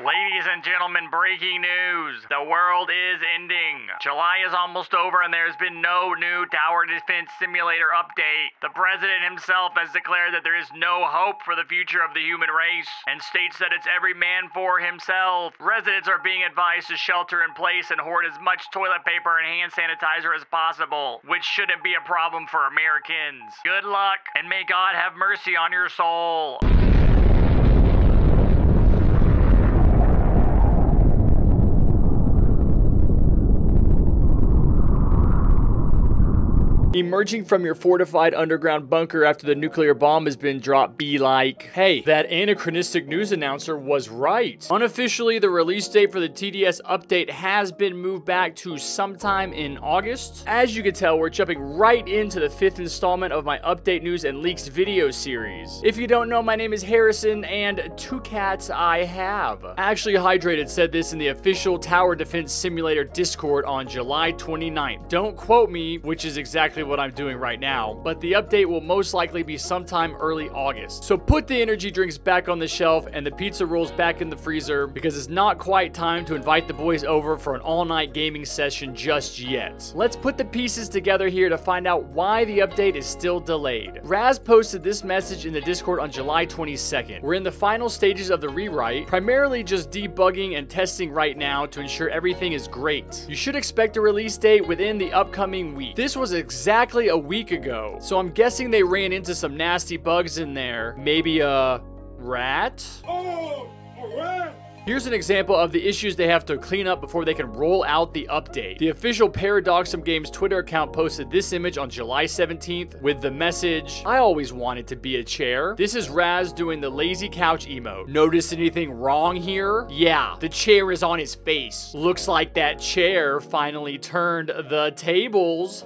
Ladies and gentlemen, breaking news. The world is ending. July is almost over and there's been no new Tower Defense Simulator update. The president himself has declared that there is no hope for the future of the human race and states that it's every man for himself. Residents are being advised to shelter in place and hoard as much toilet paper and hand sanitizer as possible, which shouldn't be a problem for Americans. Good luck, and may God have mercy on your soul. Emerging from your fortified underground bunker after the nuclear bomb has been dropped, be like, hey, that anachronistic news announcer was right. Unofficially, the release date for the TDS update has been moved back to sometime in August. As you can tell, we're jumping right into the 5th installment of my update news and leaks video series. If you don't know, my name is Harrison, and 2 cats I have. Actually Hydrated said this in the official Tower Defense Simulator Discord on July 29th. Don't quote me, which is exactly what I'm doing right now, but the update will most likely be sometime early August. So put the energy drinks back on the shelf and the pizza rolls back in the freezer, because it's not quite time to invite the boys over for an all-night gaming session just yet. Let's put the pieces together here to find out why the update is still delayed. Raz posted this message in the Discord on July 22nd. We're in the final stages of the rewrite, primarily just debugging and testing right now to ensure everything is great. You should expect a release date within the upcoming week. This was exactly a week ago, so I'm guessing they ran into some nasty bugs in there. Maybe a rat? Oh, a rat! Here's an example of the issues they have to clean up before they can roll out the update. The official Paradoxum Games Twitter account posted this image on July 17th with the message, I always wanted to be a chair. This is Raz doing the lazy couch emote. Notice anything wrong here? Yeah, the chair is on his face. Looks like that chair finally turned the tables.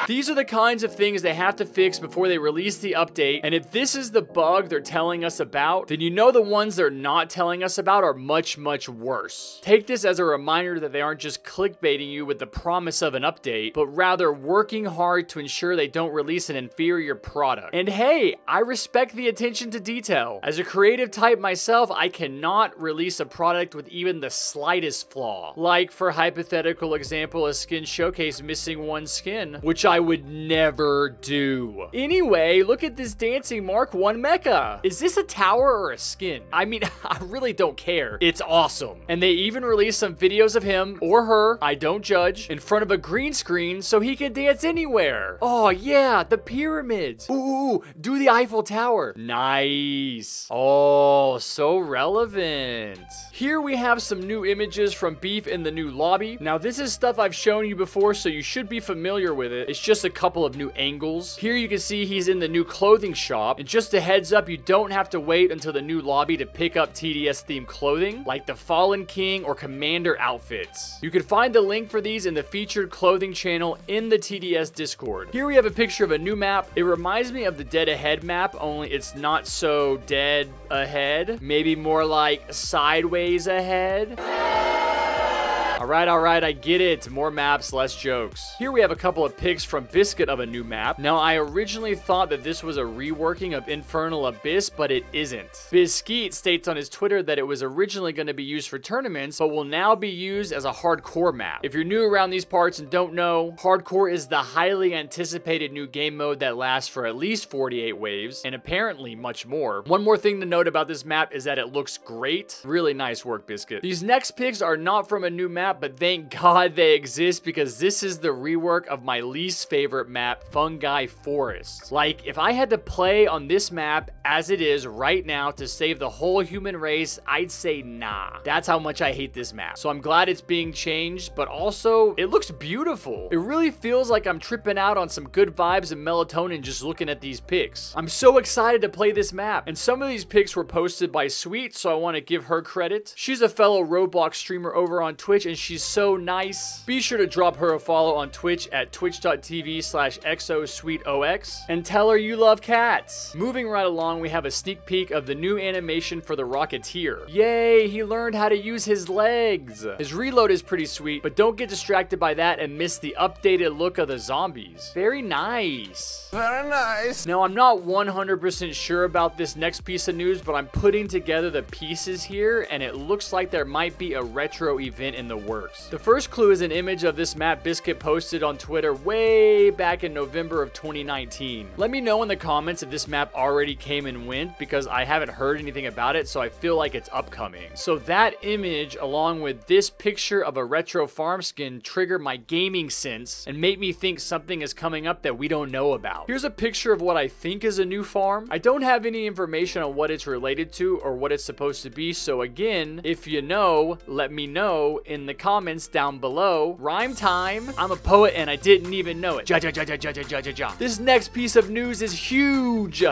These are the kinds of things they have to fix before they release the update, and if this is the bug they're telling us about, then you know the ones they're not telling us about are much, much worse. Take this as a reminder that they aren't just clickbaiting you with the promise of an update, but rather working hard to ensure they don't release an inferior product. And hey, I respect the attention to detail. As a creative type myself, I cannot release a product with even the slightest flaw. Like, for hypothetical example, a skin showcase missing one skin, which I would never do. Anyway, look at this dancing Mark 1 mecha. Is this a tower or a skin? I mean, I really don't care. It's awesome. And they even released some videos of him, or her, I don't judge, in front of a green screen so he can dance anywhere. Oh yeah, the pyramids. Ooh, do the Eiffel Tower. Nice. Oh, so relevant. Here we have some new images from Beef in the new lobby. Now this is stuff I've shown you before, so you should be familiar with it. It's just a couple of new angles. Here you can see he's in the new clothing shop, and just a heads up, you don't have to wait until the new lobby to pick up TDS themed clothing like the Fallen King or Commander outfits. You can find the link for these in the featured clothing channel in the TDS Discord. Here we have a picture of a new map. It reminds me of the Dead Ahead map, only it's not so dead ahead, maybe more like sideways ahead. Alright, I get it. More maps, less jokes. Here we have a couple of pics from Biscuit of a new map. Now, I originally thought that this was a reworking of Infernal Abyss, but it isn't. Biscuit states on his Twitter that it was originally going to be used for tournaments, but will now be used as a hardcore map. If you're new around these parts and don't know, hardcore is the highly anticipated new game mode that lasts for at least 48 waves, and apparently much more. One more thing to note about this map is that it looks great. Really nice work, Biscuit. These next pics are not from a new map, but thank God they exist, because this is the rework of my least favorite map, Fungi Forest. Like, if I had to play on this map as it is right now to save the whole human race, I'd say nah. That's how much I hate this map. So I'm glad it's being changed, but also it looks beautiful. It really feels like I'm tripping out on some good vibes and melatonin just looking at these pics. I'm so excited to play this map, and some of these pics were posted by Sweet, so I want to give her credit. She's a fellow Roblox streamer over on Twitch, and she's so nice. Be sure to drop her a follow on Twitch at twitch.tv/exosweetox and tell her you love cats. Moving right along, we have a sneak peek of the new animation for the Rocketeer. Yay, he learned how to use his legs. His reload is pretty sweet, but don't get distracted by that and miss the updated look of the zombies. Very nice. Very nice. Now, I'm not 100% sure about this next piece of news, but I'm putting together the pieces here, and it looks like there might be a retro event in the works. The first clue is an image of this map Biscuit posted on Twitter way back in November of 2019. Let me know in the comments if this map already came and went, because I haven't heard anything about it, so I feel like it's upcoming. So that image, along with this picture of a retro farm skin, trigger my gaming sense and make me think something is coming up that we don't know about. Here's a picture of what I think is a new farm. I don't have any information on what it's related to or what it's supposed to be, so again, if you know, let me know in the comments down below. Rhyme time. I'm a poet and I didn't even know it. This next piece of news is huge.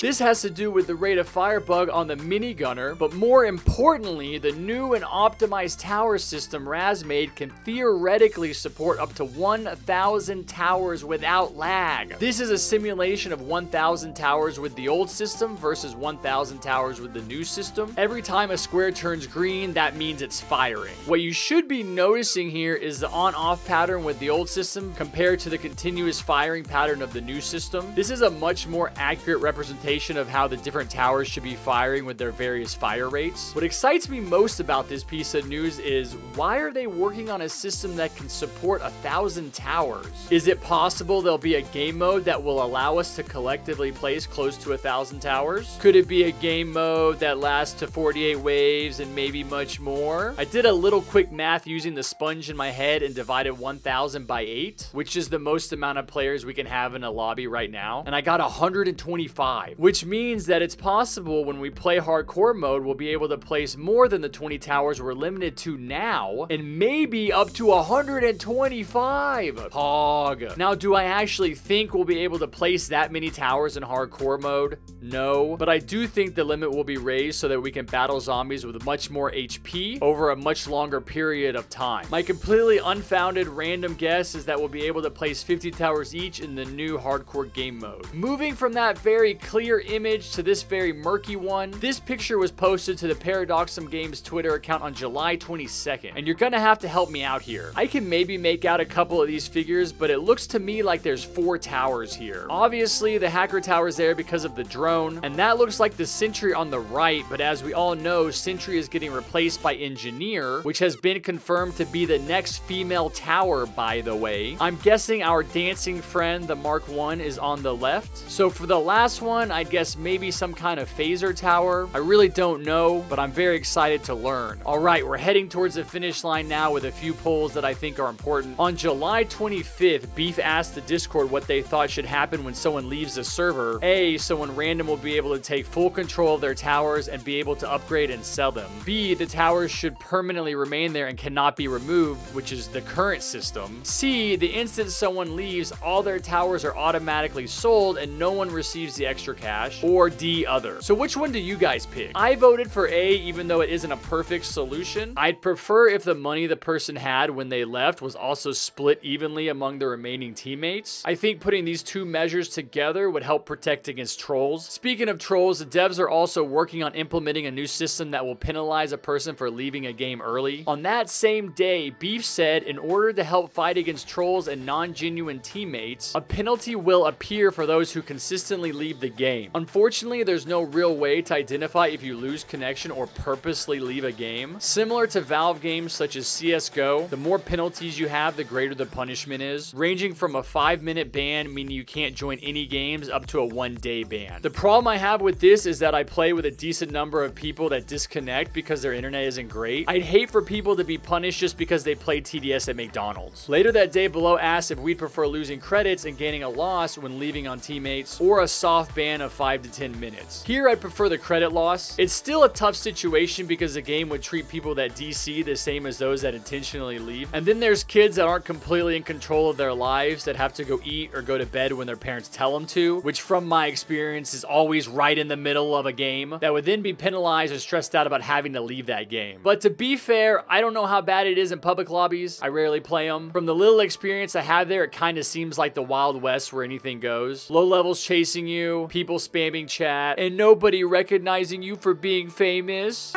This has to do with the rate of fire bug on the minigunner, but more importantly, the new and optimized tower system Raz made can theoretically support up to 1,000 towers without lag. This is a simulation of 1,000 towers with the old system versus 1,000 towers with the new system. Every time a square turns green, that means it's firing. What you should be noticing here is the on-off pattern with the old system compared to the continuous firing pattern of the new system. This is a much more accurate representation of how the different towers should be firing with their various fire rates. What excites me most about this piece of news is, why are they working on a system that can support 1,000 towers? Is it possible there'll be a game mode that will allow us to collectively place close to 1,000 towers? Could it be a game mode that lasts to 48 waves and maybe much more? I did a little quick math using the sponge in my head and divided 1,000 by 8, which is the most amount of players we can have in a lobby right now, and I got 125, which means that it's possible when we play hardcore mode, we'll be able to place more than the 20 towers we're limited to now, and maybe up to 125. Pog. Now, do I actually think we'll be able to place that many towers in hardcore mode? No, but I do think the limit will be raised so that we can battle zombies with much more HP over a much longer period of time. My completely unfounded random guess is that we'll be able to place 50 towers each in the new hardcore game mode. Moving from that very clear image to this very murky one, this picture was posted to the Paradoxum Games Twitter account on July 22nd, and you're gonna have to help me out here. I can maybe make out a couple of these figures, but it looks to me like there's 4 towers here. Obviously, the hacker tower's there because of the drone, and that looks like the Sentry on the right, but as we all know, Sentry is getting replaced by Engineer, which has been confirmed to be the next female tower, by the way. I'm guessing our dancing friend, the Mark I, is on the left. So for the last one, I guess maybe some kind of phaser tower. I really don't know, but I'm very excited to learn. All right, we're heading towards the finish line now with a few polls that I think are important. On July 25th, Beef asked the Discord what they thought should happen when someone leaves the server. A, someone random will be able to take full control of their towers and be able to upgrade and sell them. B, the towers should permanently remain there and cannot be removed, which is the current system. C, the instant someone leaves, all their towers are automatically sold and no one receives the extra cash. Or D, other. So which one do you guys pick? I voted for A, even though it isn't a perfect solution. I'd prefer if the money the person had when they left was also split evenly among the remaining teammates. I think putting these two measures together would help protect against trolls. Speaking of trolls, the devs are also working on implementing a new system that will penalize a person for leaving a game early. On that same day, Beef said in order to help fight against trolls and non-genuine teammates, a penalty will appear for those who consistently leave the game. Unfortunately, there's no real way to identify if you lose connection or purposely leave a game. Similar to Valve games such as CSGO, the more penalties you have, the greater the punishment is, ranging from a 5-minute ban, meaning you can't join any games, up to a 1-day ban. The problem I have with this is that I play with a decent number of people that disconnect because their internet isn't great. I'd hate for people to be punished just because they played TDS at McDonald's. Later that day, Below asked if we'd prefer losing credits and gaining a loss when leaving on teammates, or a soft ban of 5 to 10 minutes. Here, I'd prefer the credit loss. It's still a tough situation because the game would treat people that DC the same as those that intentionally leave. And then there's kids that aren't completely in control of their lives that have to go eat or go to bed when their parents tell them to, which from my experience is always right in the middle of a game, that would then be penalized or stressed out about having to leave that game. But to be fair, I don't know how bad it is in public lobbies. I rarely play them. From the little experience I have there, it kind of seems like the Wild West where anything goes. Low levels chasing you, people spamming chat, and nobody recognizing you for being famous.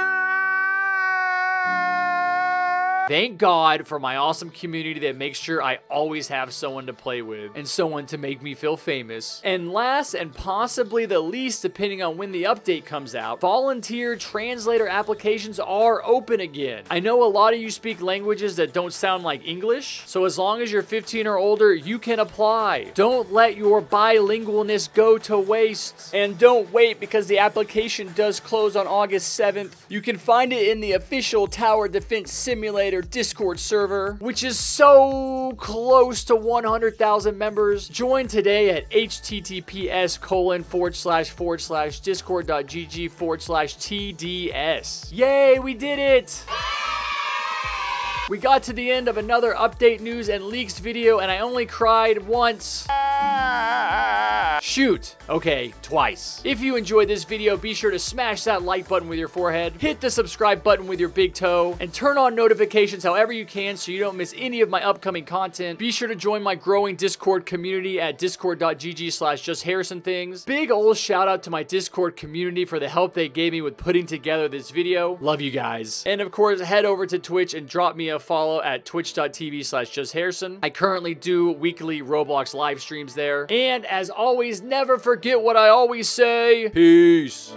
Thank God for my awesome community that makes sure I always have someone to play with and someone to make me feel famous. And last and possibly the least, depending on when the update comes out, volunteer translator applications are open again. I know a lot of you speak languages that don't sound like English, so as long as you're 15 or older, you can apply. Don't let your bilingualness go to waste. And don't wait, because the application does close on August 7th. You can find it in the official Tower Defense Simulator Discord server, which is so close to 100,000 members. Join today at https://discord.gg/TDS. Yay, we did it! We got to the end of another update news and leaks video, and I only cried once. Shoot. Okay, twice. If you enjoyed this video, be sure to smash that like button with your forehead, hit the subscribe button with your big toe, and turn on notifications however you can so you don't miss any of my upcoming content. Be sure to join my growing Discord community at discord.gg/justharrisonthings. Big ol' shout out to my Discord community for the help they gave me with putting together this video. Love you guys. And of course, head over to Twitch and drop me a follow at twitch.tv/justharrison. I currently do weekly Roblox live streams there. And as always, never forget what I always say. Peace.